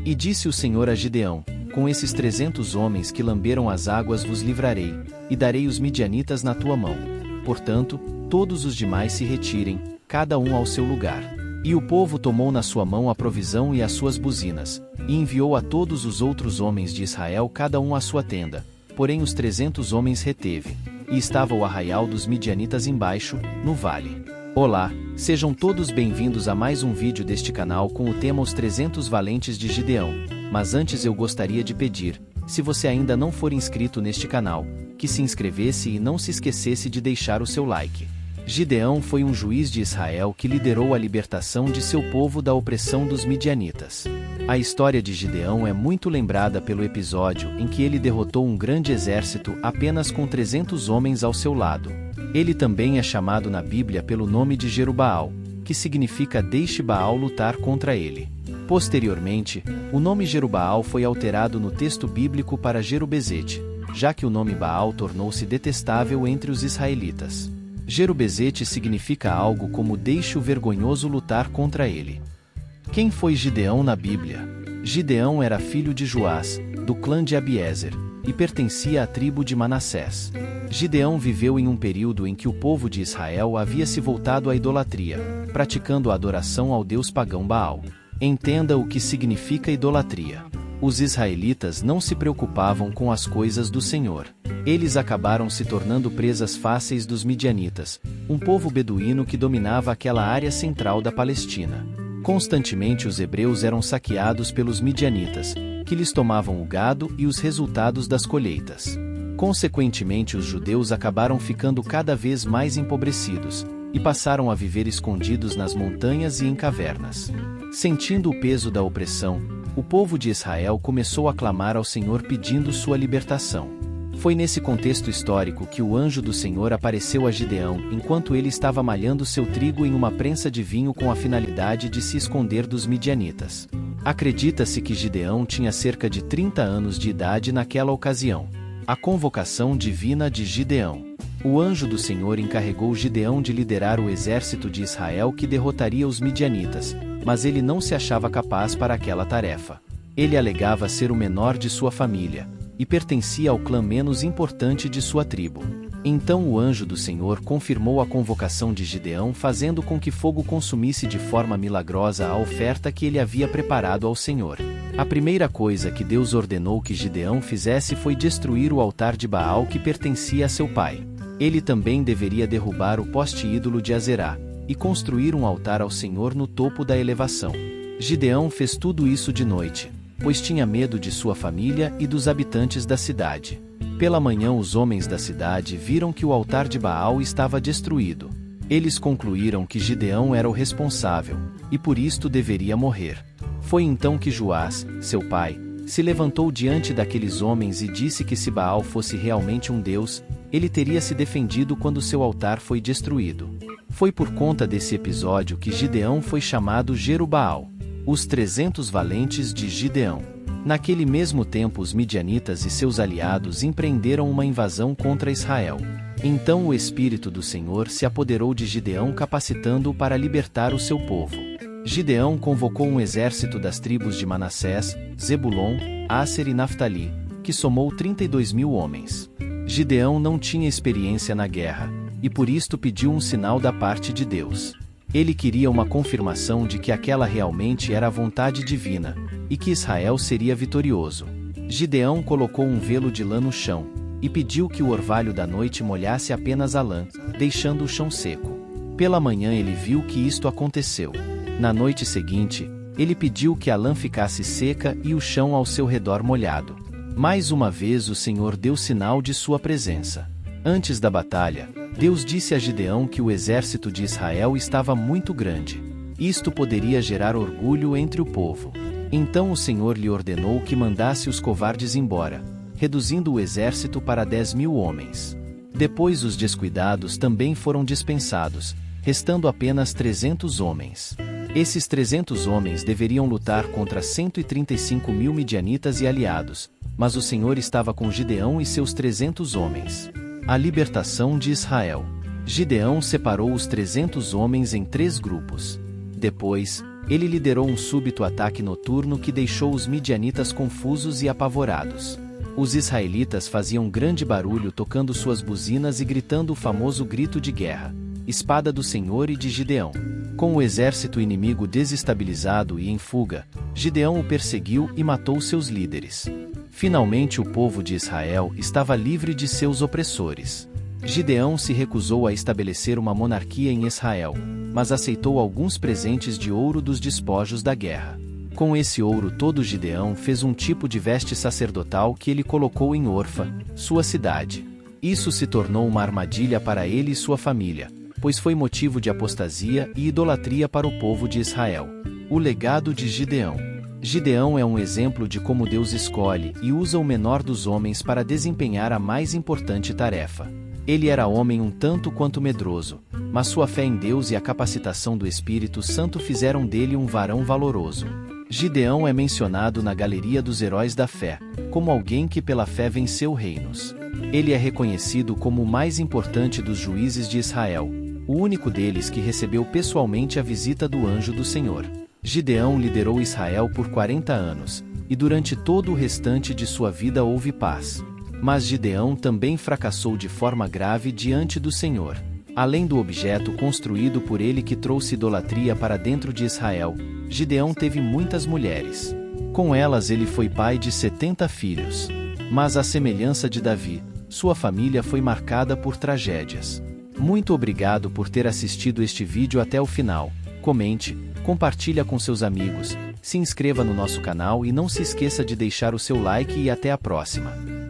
E disse o Senhor a Gideão: com esses 300 homens que lamberam as águas vos livrarei, e darei os midianitas na tua mão. Portanto, todos os demais se retirem, cada um ao seu lugar. E o povo tomou na sua mão a provisão e as suas buzinas, e enviou a todos os outros homens de Israel cada um à sua tenda. Porém os 300 homens reteve, e estava o arraial dos midianitas embaixo, no vale. Olá, sejam todos bem-vindos a mais um vídeo deste canal com o tema Os 300 Valentes de Gideão. Mas antes eu gostaria de pedir, se você ainda não for inscrito neste canal, que se inscrevesse e não se esquecesse de deixar o seu like. Gideão foi um juiz de Israel que liderou a libertação de seu povo da opressão dos midianitas. A história de Gideão é muito lembrada pelo episódio em que ele derrotou um grande exército apenas com 300 homens ao seu lado. Ele também é chamado na Bíblia pelo nome de Jerubaal, que significa deixe Baal lutar contra ele. Posteriormente, o nome Jerubaal foi alterado no texto bíblico para Jerubezete, já que o nome Baal tornou-se detestável entre os israelitas. Jerubezete significa algo como deixe o vergonhoso lutar contra ele. Quem foi Gideão na Bíblia? Gideão era filho de Joás, do clã de Abiezer, e pertencia à tribo de Manassés. Gideão viveu em um período em que o povo de Israel havia se voltado à idolatria, praticando a adoração ao deus pagão Baal. Entenda o que significa idolatria. Os israelitas não se preocupavam com as coisas do Senhor. Eles acabaram se tornando presas fáceis dos midianitas, um povo beduíno que dominava aquela área central da Palestina. Constantemente os hebreus eram saqueados pelos midianitas, que lhes tomavam o gado e os resultados das colheitas. Consequentemente, os judeus acabaram ficando cada vez mais empobrecidos, e passaram a viver escondidos nas montanhas e em cavernas. Sentindo o peso da opressão, o povo de Israel começou a clamar ao Senhor pedindo sua libertação. Foi nesse contexto histórico que o anjo do Senhor apareceu a Gideão enquanto ele estava malhando seu trigo em uma prensa de vinho com a finalidade de se esconder dos midianitas. Acredita-se que Gideão tinha cerca de 30 anos de idade naquela ocasião. A convocação divina de Gideão. O anjo do Senhor encarregou Gideão de liderar o exército de Israel que derrotaria os midianitas, mas ele não se achava capaz para aquela tarefa. Ele alegava ser o menor de sua família, e pertencia ao clã menos importante de sua tribo. Então o anjo do Senhor confirmou a convocação de Gideão, fazendo com que fogo consumisse de forma milagrosa a oferta que ele havia preparado ao Senhor. A primeira coisa que Deus ordenou que Gideão fizesse foi destruir o altar de Baal que pertencia a seu pai. Ele também deveria derrubar o poste ídolo de Azerá, e construir um altar ao Senhor no topo da elevação. Gideão fez tudo isso de noite, pois tinha medo de sua família e dos habitantes da cidade. Pela manhã os homens da cidade viram que o altar de Baal estava destruído. Eles concluíram que Gideão era o responsável, e por isto deveria morrer. Foi então que Joás, seu pai, se levantou diante daqueles homens e disse que se Baal fosse realmente um deus, ele teria se defendido quando seu altar foi destruído. Foi por conta desse episódio que Gideão foi chamado Jerubaal. Os 300 valentes de Gideão. Naquele mesmo tempo os midianitas e seus aliados empreenderam uma invasão contra Israel. Então o Espírito do Senhor se apoderou de Gideão, capacitando-o para libertar o seu povo. Gideão convocou um exército das tribos de Manassés, Zebulon, Asser e Naftali, que somou 32.000 homens. Gideão não tinha experiência na guerra, e por isto pediu um sinal da parte de Deus. Ele queria uma confirmação de que aquela realmente era a vontade divina, e que Israel seria vitorioso. Gideão colocou um velo de lã no chão, e pediu que o orvalho da noite molhasse apenas a lã, deixando o chão seco. Pela manhã ele viu que isto aconteceu. Na noite seguinte, ele pediu que a lã ficasse seca e o chão ao seu redor molhado. Mais uma vez o Senhor deu sinal de sua presença. Antes da batalha, Deus disse a Gideão que o exército de Israel estava muito grande. Isto poderia gerar orgulho entre o povo. Então o Senhor lhe ordenou que mandasse os covardes embora, reduzindo o exército para 10.000 homens. Depois os descuidados também foram dispensados, restando apenas 300 homens. Esses 300 homens deveriam lutar contra 135.000 midianitas e aliados, mas o Senhor estava com Gideão e seus 300 homens. A libertação de Israel. Gideão separou os 300 homens em 3 grupos. Depois, Ele liderou um súbito ataque noturno que deixou os midianitas confusos e apavorados. Os israelitas faziam grande barulho tocando suas buzinas e gritando o famoso grito de guerra: Espada do Senhor e de Gideão. Com o exército inimigo desestabilizado e em fuga, Gideão o perseguiu e matou seus líderes. Finalmente o povo de Israel estava livre de seus opressores. Gideão se recusou a estabelecer uma monarquia em Israel, mas aceitou alguns presentes de ouro dos despojos da guerra. Com esse ouro todo, Gideão fez um tipo de veste sacerdotal que ele colocou em Orfa, sua cidade. Isso se tornou uma armadilha para ele e sua família, pois foi motivo de apostasia e idolatria para o povo de Israel. O legado de Gideão. Gideão é um exemplo de como Deus escolhe e usa o menor dos homens para desempenhar a mais importante tarefa. Ele era homem um tanto quanto medroso, mas sua fé em Deus e a capacitação do Espírito Santo fizeram dele um varão valoroso. Gideão é mencionado na galeria dos heróis da fé, como alguém que pela fé venceu reinos. Ele é reconhecido como o mais importante dos juízes de Israel, o único deles que recebeu pessoalmente a visita do anjo do Senhor. Gideão liderou Israel por 40 anos, e durante todo o restante de sua vida houve paz. Mas Gideão também fracassou de forma grave diante do Senhor. Além do objeto construído por ele que trouxe idolatria para dentro de Israel, Gideão teve muitas mulheres. Com elas ele foi pai de 70 filhos. Mas à semelhança de Davi, sua família foi marcada por tragédias. Muito obrigado por ter assistido este vídeo até o final. Comente, compartilhe com seus amigos, se inscreva no nosso canal e não se esqueça de deixar o seu like e até a próxima.